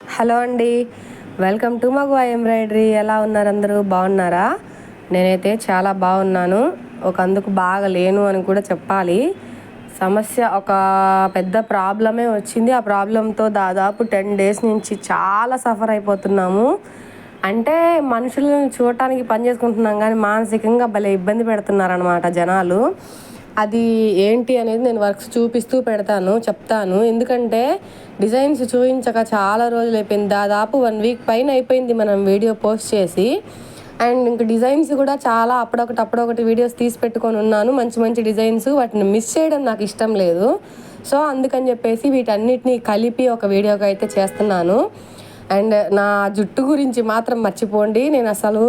Hello అండి, welcome to మగువా embroidery. ఎలా ఉన్నారు అందరూ? బాగున్నారా? నేనైతే చాలా బాగున్నాను. అందుకు బాగా లేను అని కూడా చెప్పాలి. ఒక పెద్ద ప్రాబ్లమే వచ్చింది. ఆ ప్రాబ్లంతో దాదాపు 10 days నుంచి చాలా సఫర్ అయిపోతున్నాము. అంటే మనుషులను చూడటానికి పని చేసుకుంటున్నాం కానీ మానసికంగా భలే ఇబ్బంది పెడుతున్నారనమాట జనాలు. అది ఏంటి అనేది నేను వర్క్స్ చూపిస్తూ చెప్తాను. ఎందుకంటే డిజైన్స్ చూపించక చాలా రోజులు అయిపోయింది. దాదాపు 1 week పైన అయిపోయింది మనం వీడియో పోస్ట్ చేసి. అండ్ ఇంక డిజైన్స్ కూడా చాలా అప్పుడొకటి వీడియోస్ తీసి పెట్టుకొని ఉన్నాను. మంచి మంచి డిజైన్స్, వాటిని మిస్ చేయడం నాకు ఇష్టం లేదు. సో అందుకని చెప్పేసి వీటన్నిటిని కలిపి ఒక వీడియోగా అయితే చేస్తున్నాను. అండ్ నా జుట్టు గురించి మాత్రం మర్చిపోండి. నేను అసలు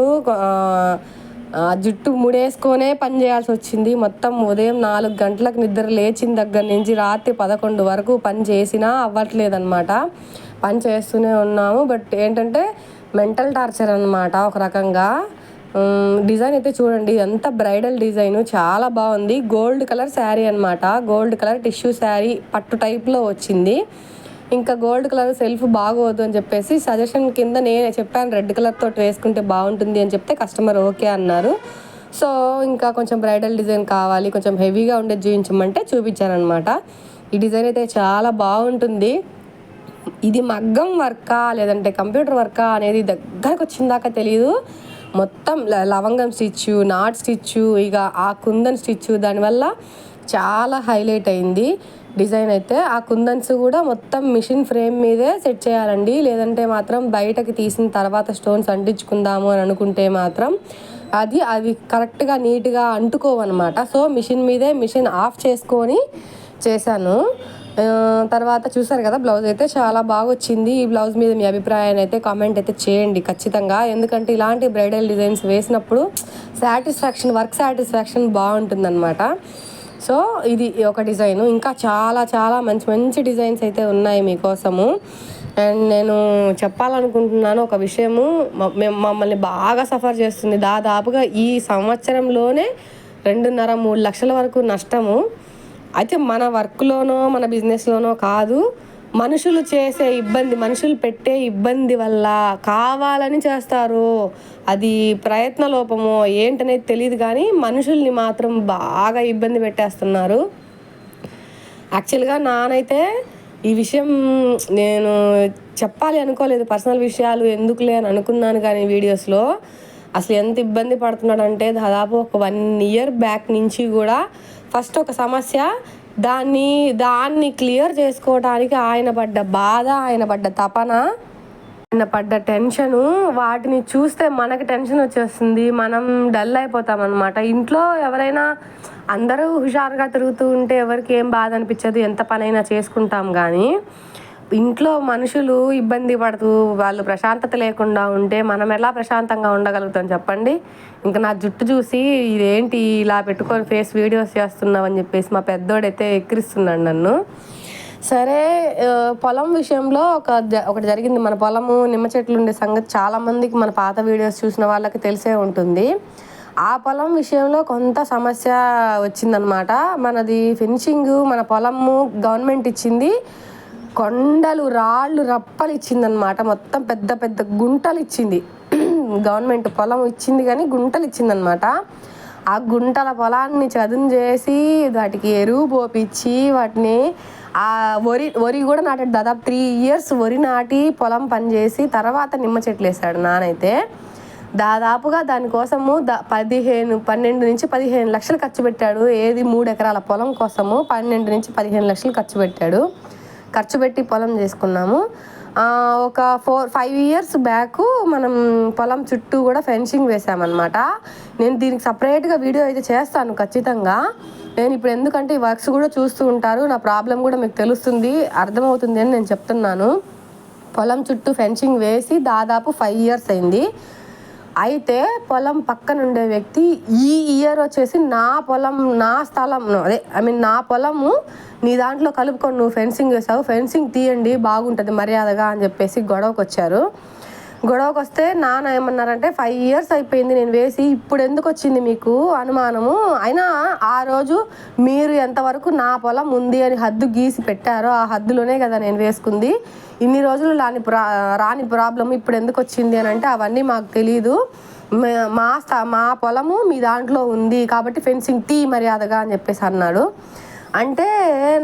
జుట్టు ముడేసుకొనే పని చేయాల్సి వచ్చింది. మొత్తం ఉదయం 4 గంటలకు నిద్ర లేచిన దగ్గర నుంచి రాత్రి 11 వరకు పని చేసినా అవ్వట్లేదన్నమాట. పని చేస్తూనే ఉన్నాము. బట్ ఏంటంటే మెంటల్ టార్చర్ అనమాట ఒక రకంగా. డిజైన్ అయితే చూడండి, ఎంత బ్రైడల్ డిజైన్, చాలా బాగుంది. గోల్డ్ కలర్ శారీ అనమాట. గోల్డ్ కలర్ టిష్యూ శారీ పట్టు టైప్లో వచ్చింది. ఇంకా గోల్డ్ కలర్ సెల్ఫ్ బాగోదు అని చెప్పేసి సజెషన్ కింద నేనే చెప్పాను, రెడ్ కలర్ తోటి వేసుకుంటే బాగుంటుంది అని చెప్తే కస్టమర్ ఓకే అన్నారు. సో ఇంకా కొంచెం బ్రైడల్ డిజైన్ కావాలి, కొంచెం హెవీగా ఉండేది చూపించమంటే చూపించానమాట. ఈ డిజైన్ అయితే చాలా బాగుంటుంది. ఇది మగ్గం వర్కా లేదంటే కంప్యూటర్ వర్కా అనేది దగ్గరకు వచ్చిందాకా తెలియదు. మొత్తం లవంగం స్టిచ్చు, నాట్ స్టిచ్చు, ఇక ఆ కుందన్ స్టిచ్చు, దానివల్ల చాలా హైలైట్ అయింది డిజైన్ అయితే. ఆ కుందన్స్ కూడా మొత్తం మిషన్ ఫ్రేమ్ మీదే సెట్ చేయాలండి. లేదంటే మాత్రం బయటకి తీసిన తర్వాత స్టోన్స్ అంటించుకుందాము అని అనుకుంటే మాత్రం అవి కరెక్ట్గా నీట్గా అంటుకోవన్నమాట. సో మిషన్ ఆఫ్ చేసుకొని చేశాను. తర్వాత చూసారు కదా, బ్లౌజ్ అయితే చాలా బాగా వచ్చింది. ఈ బ్లౌజ్ మీద మీ అభిప్రాయాన్ని అయితే కామెంట్ అయితే చేయండి ఖచ్చితంగా. ఎందుకంటే ఇలాంటి బ్రైడల్ డిజైన్స్ వేసినప్పుడు వర్క్ సాటిస్ఫాక్షన్ బాగుంటుందన్నమాట. సో ఇది ఒక డిజైను. ఇంకా చాలా చాలా మంచి మంచి డిజైన్స్ అయితే ఉన్నాయి మీకోసము. అండ్ నేను చెప్పాలనుకుంటున్నాను ఒక విషయము, మమ్మల్ని బాగా సఫర్ చేస్తుంది. దాదాపుగా ఈ సంవత్సరంలోనే 2.5-3 లక్షల వరకు నష్టము. అయితే మన వర్క్లోనో మన బిజినెస్లోనో కాదు, మనుషులు పెట్టే ఇబ్బంది వల్ల కావాలని చేస్తారు. అది ప్రయత్న లోపమో ఏంటనేది తెలియదు కానీ మనుషుల్ని మాత్రం బాగా ఇబ్బంది పెట్టేస్తున్నారు. యాక్చువల్గా నానైతే ఈ విషయం నేను చెప్పాలి అనుకోలేదు. పర్సనల్ విషయాలు ఎందుకులే అని అనుకున్నాను కానీ వీడియోస్లో అసలు ఎంత ఇబ్బంది పడుతున్నాడంటే దాదాపు ఒక 1 year బ్యాక్ నుంచి కూడా ఫస్ట్ ఒక సమస్య, దాన్ని క్లియర్ చేసుకోవడానికి ఆయన పడ్డ బాధ, ఆయన పడ్డ తపన, ఆయన పడ్డ టెన్షను, వాటిని చూస్తే మనకి టెన్షన్ వచ్చేస్తుంది. మనం డల్ అయిపోతాం అనమాట. ఇంట్లో ఎవరైనా అందరూ హుషారుగా తిరుగుతూ ఉంటే ఎవరికి ఏం బాధ అనిపించదు, ఎంత పనైనా చేసుకుంటాం. కానీ ఇంట్లో మనుషులు ఇబ్బంది పడుతూ వాళ్ళు ప్రశాంతత లేకుండా ఉంటే మనం ఎలా ప్రశాంతంగా ఉండగలుగుతాం చెప్పండి. ఇంకా నా జుట్టు చూసి ఇదేంటి ఇలా పెట్టుకొని ఫేస్ వీడియోస్ చేస్తున్నావు అని చెప్పేసి మా పెద్దోడైతే ఎక్కిరిస్తున్నాడు నన్ను. సరే, పొలం విషయంలో ఒకటి జరిగింది. మన పొలము నిమ్మ చెట్లు ఉండే సంగతి చాలామందికి మన పాత వీడియోస్ చూసిన వాళ్ళకి తెలిసే ఉంటుంది. ఆ పొలం విషయంలో కొంత సమస్య వచ్చిందనమాట. మనది ఫెన్సింగ్, మన పొలము గవర్నమెంట్ ఇచ్చింది, కొండలు రాళ్ళు రప్పలు ఇచ్చిందనమాట. మొత్తం పెద్ద పెద్ద గుంటలు ఇచ్చింది గవర్నమెంట్. పొలం ఇచ్చింది కానీ గుంటలు ఇచ్చిందనమాట. ఆ గుంటల పొలాన్ని చదును చేసి వాటికి ఎరువు పోపించి వాటిని వరి కూడా నాటాడు. దాదాపు 3 years వరి నాటి పొలం పని చేసి తర్వాత నిమ్మ చెట్లు వేసాడు నానైతే. దాదాపుగా దానికోసము 12-15 లక్షలు ఖర్చు పెట్టాడు. ఏది 3 ఎకరాల పొలం కోసము 12-15 లక్షలు ఖర్చు పెట్టి పొలం చేసుకున్నాము. ఒక 4-5 years బ్యాక్ మనం పొలం చుట్టూ కూడా ఫెన్సింగ్ వేసామన్నమాట. నేను దీనికి సపరేట్గా వీడియో అయితే చేస్తాను ఖచ్చితంగా. నేను ఇప్పుడు ఎందుకంటే ఈ వర్క్స్ కూడా చూస్తూ ఉంటారు, నా ప్రాబ్లం కూడా మీకు తెలుస్తుంది, అర్థమవుతుంది అని నేను చెప్తున్నాను. పొలం చుట్టూ ఫెన్సింగ్ వేసి దాదాపు 5 years అయింది. అయితే పొలం పక్కన ఉండే వ్యక్తి ఈ ఇయర్ వచ్చేసి నా పొలము నీ దాంట్లో కలుపుకొని నువ్వు ఫెన్సింగ్ వేసావు, ఫెన్సింగ్ తీయండి బాగుంటుంది మర్యాదగా అని చెప్పేసి గొడవకు వస్తే నాన్న ఏమన్నారంటే 5 years అయిపోయింది నేను వేసి, ఇప్పుడు ఎందుకు వచ్చింది మీకు అనుమానము? అయినా ఆ రోజు మీరు ఎంతవరకు నా పొలం ఉంది అని హద్దు గీసి పెట్టారో ఆ హద్దులోనే కదా నేను వేసుకుంది, ఇన్ని రోజులు రాని ప్రాబ్లం ఇప్పుడు ఎందుకు వచ్చింది అని అంటే అవన్నీ మాకు తెలీదు, మా పొలము మీ దాంట్లో ఉంది కాబట్టి ఫెన్సింగ్ తీ మర్యాదగా అని చెప్పేసి అన్నాడు. అంటే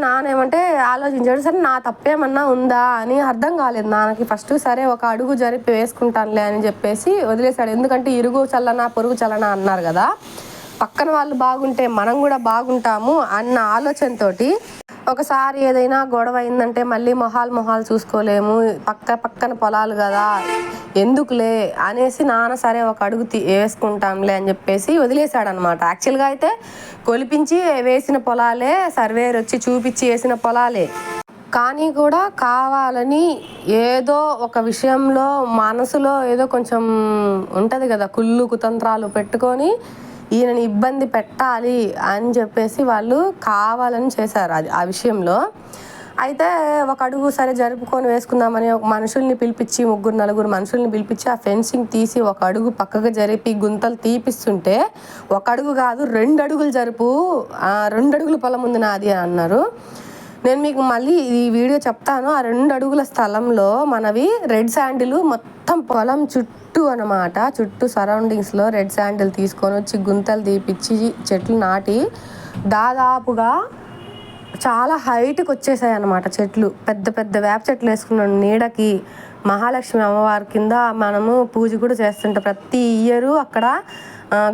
నానేమంటే ఆలోచించాడు, సరే నా తప్పేమన్నా ఉందా అని అర్థం కాలేదు నాన్నకి ఫస్ట్. సరే ఒక అడుగు జరిపి వేసుకుంటానులే అని చెప్పేసి వదిలేశాడు. ఎందుకంటే ఇరుగు చల్లనా పొరుగు చల్లనా అన్నారు కదా, పక్కన వాళ్ళు బాగుంటే మనం కూడా బాగుంటాము అన్న ఆలోచనతోటి ఒకసారి ఏదైనా గొడవ అయిందంటే మళ్ళీ మొహాలు చూసుకోలేము, పక్కన పొలాలు కదా ఎందుకులే అనేసి నాన్న సరే ఒక అడుగు వేసుకుంటాంలే అని చెప్పేసి వదిలేశాడనమాట. యాక్చువల్గా అయితే కొలిపించి వేసిన పొలాలే, సర్వేర్ వచ్చి చూపించి వేసిన పొలాలే, కానీ కూడా కావాలని ఏదో ఒక విషయంలో మనసులో ఏదో కొంచెం ఉంటుంది కదా, కుళ్ళు కుతంత్రాలు పెట్టుకొని ఈయనని ఇబ్బంది పెట్టాలి అని చెప్పేసి వాళ్ళు కావాలని చేశారు అది ఆ విషయంలో. అయితే ఒక అడుగు సరే జరుపుకొని వేసుకుందామని ఒక మనుషుల్ని పిలిపించి 3-4 మనుషుల్ని పిలిపించి ఆ ఫెన్సింగ్ తీసి ఒక అడుగు పక్కకు జరిపి గుంతలు తీపిస్తుంటే, ఒక అడుగు కాదు 2 అడుగులు జరుపు, 2 అడుగుల పొలం ఉంది నాది అని అన్నారు. నేను మీకు మళ్ళీ ఈ వీడియో చెప్తాను. ఆ 2 అడుగుల స్థలంలో మనవి రెడ్ శాండిల్ మొత్తం పొలం చుట్టూ అనమాట, చుట్టూ సరౌండింగ్స్లో రెడ్ శాండిల్ తీసుకొని వచ్చి గుంతలు తీపిచ్చి చెట్లు నాటి దాదాపుగా చాలా హైట్కి వచ్చేసాయి అన్నమాట చెట్లు. పెద్ద వేప చెట్లు వేసుకున్నాం నీడకి. మహాలక్ష్మి అమ్మవారి కింద మనము పూజ కూడా చేస్తుంటాం ప్రతి ఇయరు. అక్కడ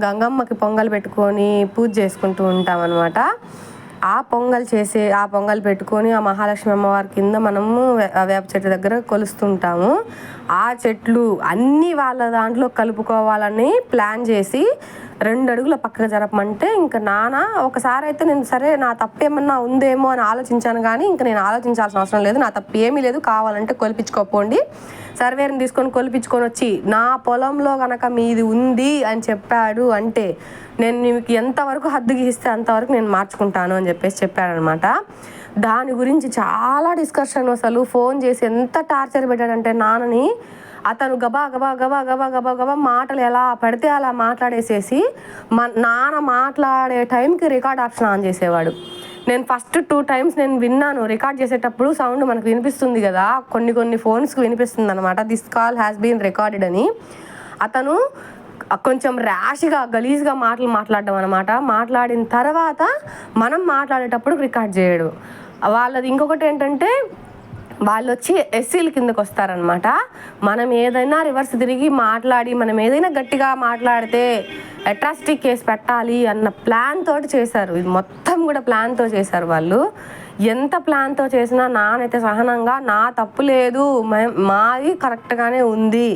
గంగమ్మకి పొంగల్ పెట్టుకొని పూజ చేసుకుంటూ ఉంటాం అనమాట. ఆ పొంగల్ పెట్టుకొని ఆ మహాలక్ష్మి అమ్మవారి కింద మనము వేప చెట్టు దగ్గర కొలుస్తుంటాము. ఆ చెట్లు అన్నీ వాళ్ళ దాంట్లో కలుపుకోవాలని ప్లాన్ చేసి 2 అడుగుల పక్కకు జరపమంటే ఇంకా నాన్న ఒకసారి అయితే నేను సరే నా తప్పు ఏమన్నా ఉందేమో అని ఆలోచించాను, కానీ ఇంకా నేను ఆలోచించాల్సిన అవసరం లేదు, నా తప్పు ఏమీ లేదు, కావాలంటే కొలిపించుకోపోండి, సర్వేర్ని తీసుకొని కొలిపించుకొని వచ్చి నా పొలంలో కనుక మీది ఉంది అని చెప్పాడు అంటే నేను మీకు ఎంతవరకు హద్దు గీస్తే అంతవరకు నేను మార్చుకుంటాను అని చెప్పేసి చెప్పాడనమాట. దాని గురించి చాలా డిస్కషన్, అసలు ఫోన్ చేసి ఎంత టార్చర్ పెట్టాడంటే నాన్నని. అతను గబా మాటలు ఎలా పడితే అలా మాట్లాడేసేసి నాన్న మాట్లాడే టైంకి రికార్డ్ ఆప్షన్ ఆన్ చేసేవాడు. నేను ఫస్ట్ 2 times నేను విన్నాను. రికార్డ్ చేసేటప్పుడు సౌండ్ మనకు వినిపిస్తుంది కదా, కొన్ని ఫోన్స్కి వినిపిస్తుంది అనమాట, this call has been recorded అని. అతను కొంచెం ర్యాష్గా గలీజ్గా మాట్లాడడం అనమాట. మాట్లాడిన తర్వాత మనం మాట్లాడేటప్పుడు రికార్డ్ చేయడు. వాళ్ళది ఇంకొకటి ఏంటంటే వాళ్ళు వచ్చి ఎస్సీల కిందకు వస్తారనమాట. మనం ఏదైనా రివర్స్ తిరిగి మాట్లాడి మనం ఏదైనా గట్టిగా మాట్లాడితే అట్రాసిటీ కేసు పెట్టాలి అన్న ప్లాన్ తోటి చేశారు. ఇది మొత్తం కూడా ప్లాన్తో చేశారు వాళ్ళు. ఎంత ప్లాన్తో చేసినా నానైతే సహనంగా నా తప్పు లేదు, మాది కరెక్ట్గానే ఉంది,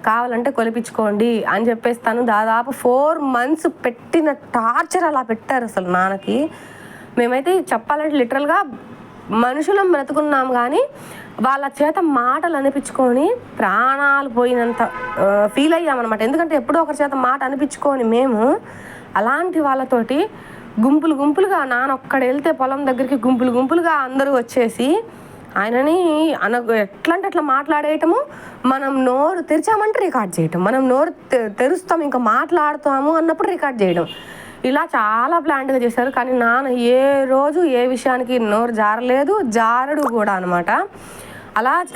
కావాలంటే కొలిపించుకోండి అని చెప్పేసి తను దాదాపు 4 months పెట్టిన టార్చర్ అలా పెట్టారు అసలు నాన్నకి. మేమైతే చెప్పాలంటే లిటరల్గా మనుషులం బ్రతుకున్నాం, కానీ వాళ్ళ చేత మాటలు అనిపించుకొని ప్రాణాలు పోయినంత ఫీల్ అయ్యామన్నమాట. ఎందుకంటే ఎప్పుడో ఒకరి చేత మాట అనిపించుకొని మేము అలాంటి వాళ్ళతోటి గుంపులుగా నాన్న ఒక్కడ వెళ్తే పొలం దగ్గరికి గుంపులుగా అందరూ వచ్చేసి ఆయనని ఎట్లంటే అట్లా మాట్లాడేయటము, మనం నోరు తెరిచామంటే రికార్డ్ చేయటం, మనం నోరు తెరుస్తాం ఇంకా మాట్లాడుతాము అన్నప్పుడు రికార్డ్ చేయడం, ఇలా చాలా ప్లాంట్గా చేశారు. కానీ నాన్న ఏ రోజు ఏ విషయానికి నోరు జారడు కూడా అనమాట.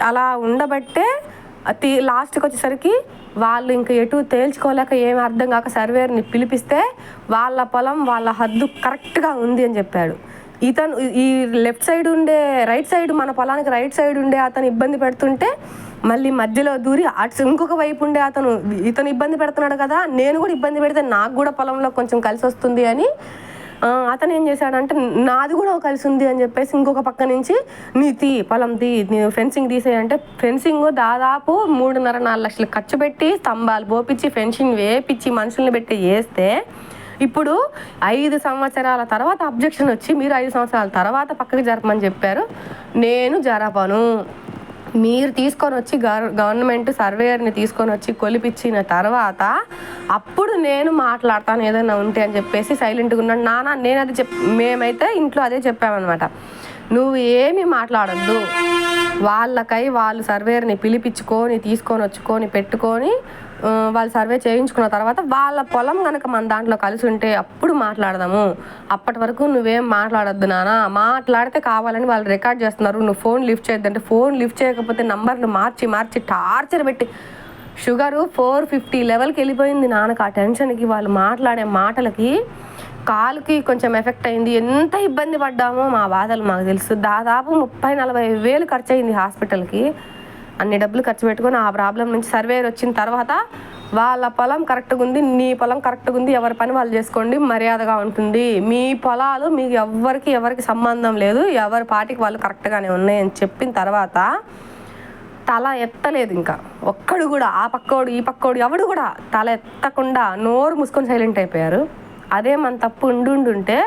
అలా ఉండబట్టే లాస్ట్కి వచ్చేసరికి వాళ్ళు ఇంక ఎటు తేల్చుకోలేక ఏమి అర్థం కాక సర్వేర్ని పిలిపిస్తే వాళ్ళ పొలం వాళ్ళ హద్దు కరెక్ట్గా ఉంది అని చెప్పాడు. ఇతను ఈ లెఫ్ట్ సైడ్ ఉండే రైట్ సైడ్ మన పొలానికి రైట్ సైడ్ ఉండే అతను ఇబ్బంది పెడుతుంటే మళ్ళీ మధ్యలో దూరి అటు ఇంకొక వైపు ఉండే ఇతను ఇబ్బంది పెడుతున్నాడు కదా, నేను కూడా ఇబ్బంది పెడితే నాకు కూడా పొలంలో కొంచెం కలిసి వస్తుంది అని అతను ఏం చేశాడంటే నాది కూడా కలిసి ఉంది అని చెప్పేసి ఇంకొక పక్క నుంచి పొలం ఫెన్సింగ్ తీసేయంటే ఫెన్సింగ్ దాదాపు 3.5-4 లక్షలు ఖర్చు పెట్టి స్తంభాలు పోపించి ఫెన్సింగ్ వేపించి మనుషుల్ని పెట్టి వేస్తే ఇప్పుడు 5 సంవత్సరాల తర్వాత అబ్జెక్షన్ వచ్చి మీరు 5 సంవత్సరాల తర్వాత పక్కకి జరపమని చెప్పారు. నేను జరపను, మీరు తీసుకొని వచ్చి గవర్నమెంట్ సర్వేయర్ని తీసుకొని వచ్చి కొలిపించిన తర్వాత అప్పుడు నేను మాట్లాడతాను ఏదైనా ఉంటే అని చెప్పేసి సైలెంట్గా ఉన్నాడు నాన్న. నేను అది మేమైతే ఇంట్లో అదే చెప్పామన్నమాట, నువ్వు ఏమీ మాట్లాడొద్దు, వాళ్ళకై వాళ్ళు సర్వేర్ని పిలిపించుకొని తీసుకొని వచ్చుకొని పెట్టుకొని వాళ్ళు సర్వే చేయించుకున్న తర్వాత వాళ్ళ పొలం కనుక మన దాంట్లో కలిసి ఉంటే అప్పుడు మాట్లాడదాము. అప్పటి వరకు నువ్వేం మాట్లాడొద్దు నాన్న. మాట్లాడితే కావాలని వాళ్ళు రికార్డ్ చేస్తున్నారు, నువ్వు ఫోన్ లిఫ్ట్ చేయొద్దంటే ఫోన్ లిఫ్ట్ చేయకపోతే నంబర్లు మార్చి టార్చర్ పెట్టి షుగరు 450 లెవెల్కి వెళ్ళిపోయింది నాన్నకు. ఆ టెన్షన్కి వాళ్ళు మాట్లాడే మాటలకి కాలుకి కొంచెం ఎఫెక్ట్ అయింది. ఎంత ఇబ్బంది పడ్డామో మా బాధలు మాకు తెలుసు. దాదాపు 30-40 వేలు ఖర్చు అయింది హాస్పిటల్కి. అన్ని డబ్బులు ఖర్చు పెట్టుకొని ఆ ప్రాబ్లం నుంచి సర్వేర్ వచ్చిన తర్వాత వాళ్ళ పొలం కరెక్ట్గా ఉంది, నీ పొలం కరెక్ట్గా ఉంది, ఎవరి పని వాళ్ళు చేసుకోండి, మర్యాదగా ఉంటుంది, మీ పొలాలు మీకు ఎవరికి సంబంధం లేదు, ఎవరి పాటికి వాళ్ళు కరెక్ట్గానే ఉన్నాయని చెప్పిన తర్వాత తల ఎత్తలేదు ఇంకా ఒక్కడు కూడా. ఆ పక్కోడు ఈ పక్కోడు ఎవడు కూడా తల ఎత్తకుండా నోరు మూసుకొని సైలెంట్ అయిపోయారు. అదే మన తప్పు ఉండుంటే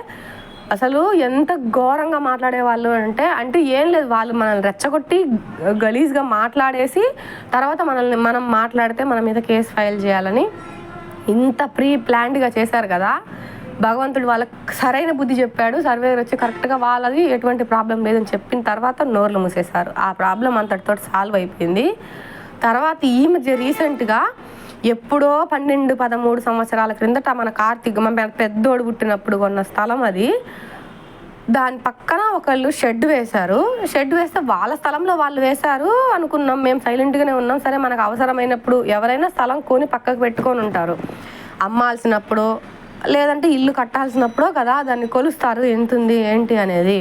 అసలు ఎంత ఘోరంగా మాట్లాడేవాళ్ళు అంటే ఏం లేదు, వాళ్ళు మనల్ని రెచ్చగొట్టి గలీజ్గా మాట్లాడేసి తర్వాత మనం మాట్లాడితే మన మీద కేసు ఫైల్ చేయాలని ఇంత ప్రీ ప్లాన్డ్గా చేశారు కదా. భగవంతుడు వాళ్ళకి సరైన బుద్ధి చెప్పాడు. సర్వేర్ వచ్చి కరెక్ట్గా వాళ్ళది ఎటువంటి ప్రాబ్లం లేదని చెప్పిన తర్వాత నోర్లు మూసేశారు. ఆ ప్రాబ్లం అంతటితో సాల్వ్ అయిపోయింది. తర్వాత ఈ మధ్య రీసెంట్గా ఎప్పుడో 12-13 సంవత్సరాల క్రిందట మన కార్తీక్ మన పెద్దోడు పుట్టినప్పుడు కొన్న స్థలం అది. దాని పక్కన ఒకళ్ళు షెడ్ వేశారు. షెడ్ వేస్తే వాళ్ళ స్థలంలో వాళ్ళు వేశారు అనుకున్నాం. మేము సైలెంట్గానే ఉన్నాం. సరే మనకు అవసరమైనప్పుడు ఎవరైనా స్థలం కొని పక్కకు పెట్టుకొని ఉంటారు, అమ్మాల్సినప్పుడు లేదంటే ఇల్లు కట్టాల్సినప్పుడు కదా దాన్ని కొలుస్తారు ఎంతుంది ఏంటి అనేది.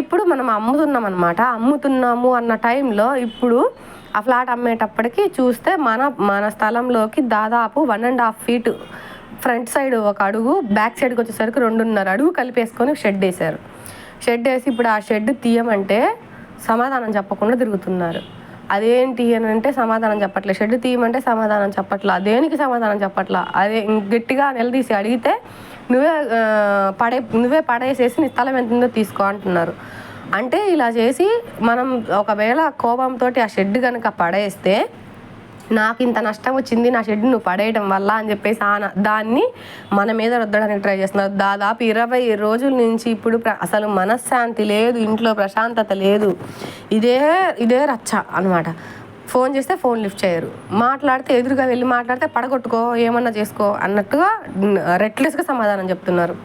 ఇప్పుడు మనం అమ్ముతున్నాము అన్న టైంలో ఇప్పుడు ఆ ఫ్లాట్ అమ్మేటప్పటికి చూస్తే మన స్థలంలోకి దాదాపు 1.5 feet ఫ్రంట్ సైడ్ 1 అడుగు, బ్యాక్ సైడ్కి వచ్చేసరికి 2.5 అడుగు కలిపేసుకొని షెడ్ వేశారు. షెడ్ వేసి ఇప్పుడు ఆ షెడ్ తీయమంటే సమాధానం చెప్పకుండా తిరుగుతున్నారు. అదేంటి అని అంటే సమాధానం చెప్పట్లే. షెడ్ తీయమంటే సమాధానం చెప్పట్లా. దేనికి సమాధానం చెప్పట్లా. అదే గట్టిగా నిలదీసి అడిగితే నువ్వే పడేసేసి నీ స్థలం ఎంత ఉందో తీసుకో అంటున్నారు. అంటే ఇలా చేసి మనం ఒకవేళ కోపంతో ఆ షెడ్ కనుక పడేస్తే నాకు ఇంత నష్టం వచ్చింది నా షెడ్ నువ్వు పడేయడం వల్ల అని చెప్పేసి దాన్ని మన మీద రుద్దడానికి ట్రై చేస్తున్నారు. దాదాపు 20 రోజుల నుంచి ఇప్పుడు అసలు మనశ్శాంతి లేదు, ఇంట్లో ప్రశాంతత లేదు. ఇదే రచ్చ అనమాట. ఫోన్ చేస్తే ఫోన్ లిఫ్ట్ చేయరు, మాట్లాడితే ఎదురుగా వెళ్ళి మాట్లాడితే పడగొట్టుకో ఏమన్నా చేసుకో అన్నట్టుగా రెక్లెస్గా సమాధానం చెప్తున్నారు.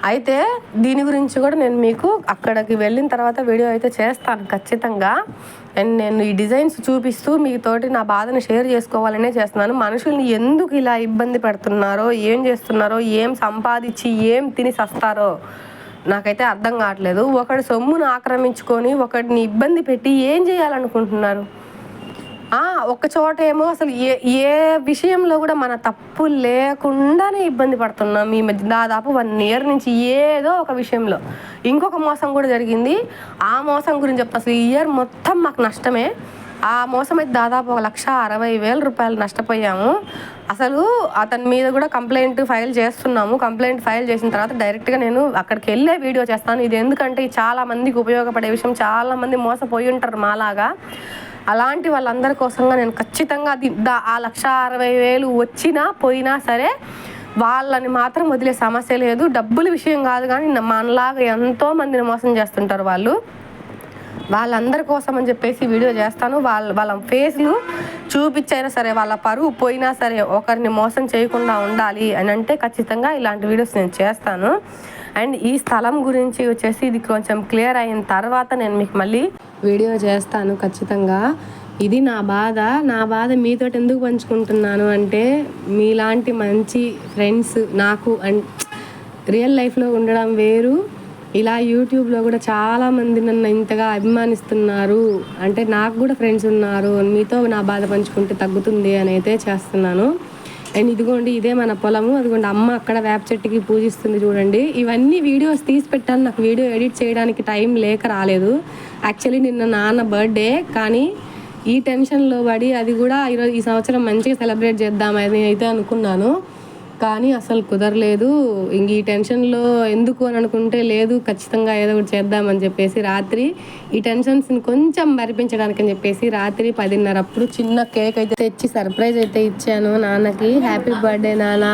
అయితే దీని గురించి కూడా నేను మీకు అక్కడికి వెళ్ళిన తర్వాత వీడియో అయితే చేస్తాను ఖచ్చితంగా. అండ్ నేను ఈ డిజైన్స్ చూపిస్తూ మీతోటి నా బాధను షేర్ చేసుకోవాలనే చేస్తున్నాను. మనుషుల్ని ఎందుకు ఇలా ఇబ్బంది పెడుతున్నారో, ఏం చేస్తున్నారో, ఏం సంపాదించి ఏం తిని సస్తారో నాకైతే అర్థం కావట్లేదు. ఒకటి సొమ్మును ఆక్రమించుకొని ఒకటిని ఇబ్బంది పెట్టి ఏం చేయాలనుకుంటున్నారు? ఒక చోట ఏమో అసలు ఏ విషయంలో కూడా మన తప్పు లేకుండానే ఇబ్బంది పడుతున్నాం. ఈ మధ్య దాదాపు 1 year నుంచి ఏదో ఒక విషయంలో ఇంకొక మోసం కూడా జరిగింది. ఆ మోసం గురించి చెప్తా. అసలు ఈ ఇయర్ మొత్తం మాకు నష్టమే. ఆ మోసం అయితే దాదాపు 1,60,000 రూపాయలు నష్టపోయాము. అసలు అతని మీద కూడా కంప్లైంట్ ఫైల్ చేస్తున్నాము. కంప్లైంట్ ఫైల్ చేసిన తర్వాత డైరెక్ట్గా నేను అక్కడికి వెళ్ళే వీడియో చేస్తాను. ఇది ఎందుకంటే చాలా మందికి ఉపయోగపడే విషయం. చాలామంది మోసపోయి ఉంటారు మాలాగా. అలాంటి వాళ్ళందరి కోసంగా నేను ఖచ్చితంగా ఆ 1,60,000 వచ్చినా పోయినా సరే వాళ్ళని మాత్రం వదిలే సమస్య లేదు. డబ్బుల విషయం కాదు, కానీ మనలాగా ఎంతో మందిని మోసం చేస్తుంటారు వాళ్ళందరి కోసం అని చెప్పేసి వీడియో చేస్తాను. వాళ్ళ ఫేస్లు చూపించైనా సరే, వాళ్ళ పరువు పోయినా సరే ఒకరిని మోసం చేయకుండా ఉండాలి అని అంటే ఖచ్చితంగా ఇలాంటి వీడియోస్ నేను చేస్తాను. అండ్ ఈ స్థలం గురించి వచ్చేసి ఇది కొంచెం క్లియర్ అయిన తర్వాత నేను మీకు మళ్ళీ వీడియో చేస్తాను ఖచ్చితంగా. ఇది నా బాధ మీతో ఎందుకు పంచుకుంటున్నాను అంటే మీలాంటి మంచి ఫ్రెండ్స్ నాకు అండ్ రియల్ లైఫ్లో ఉండడం వేరు, ఇలా యూట్యూబ్లో కూడా చాలామంది నన్ను ఇంతగా అభిమానిస్తున్నారు అంటే నాకు కూడా ఫ్రెండ్స్ ఉన్నారు, మీతో నా బాధ పంచుకుంటే తగ్గుతుంది అని అయితే చేస్తున్నాను. అండ్ ఇదిగోండి ఇదే మన పొలము. అదిగోండి అమ్మ అక్కడ వేప చెట్టుకి పూజిస్తుంది చూడండి. ఇవన్నీ వీడియోస్ తీసి పెట్టాను. నాకు వీడియో ఎడిట్ చేయడానికి టైం లేక రాలేదు. యాక్చువల్లీ నిన్న నాన్న బర్త్డే, కానీ ఈ టెన్షన్లో పడి అది కూడా ఈ సంవత్సరం మంచిగా సెలబ్రేట్ చేద్దామని అయితే అనుకున్నాను, కానీ అసలు కుదరలేదు. ఇంక ఈ టెన్షన్లో ఎందుకు అని అనుకుంటే లేదు, ఖచ్చితంగా ఏదో ఒకటి చేద్దామని చెప్పేసి రాత్రి ఈ టెన్షన్స్ని కొంచెం మరిపించడానికి అని చెప్పేసి రాత్రి 10:30 అప్పుడు చిన్న కేక్ అయితే తెచ్చి సర్ప్రైజ్ అయితే ఇచ్చాను నాన్నకి. హ్యాపీ బర్త్డే నాన్న.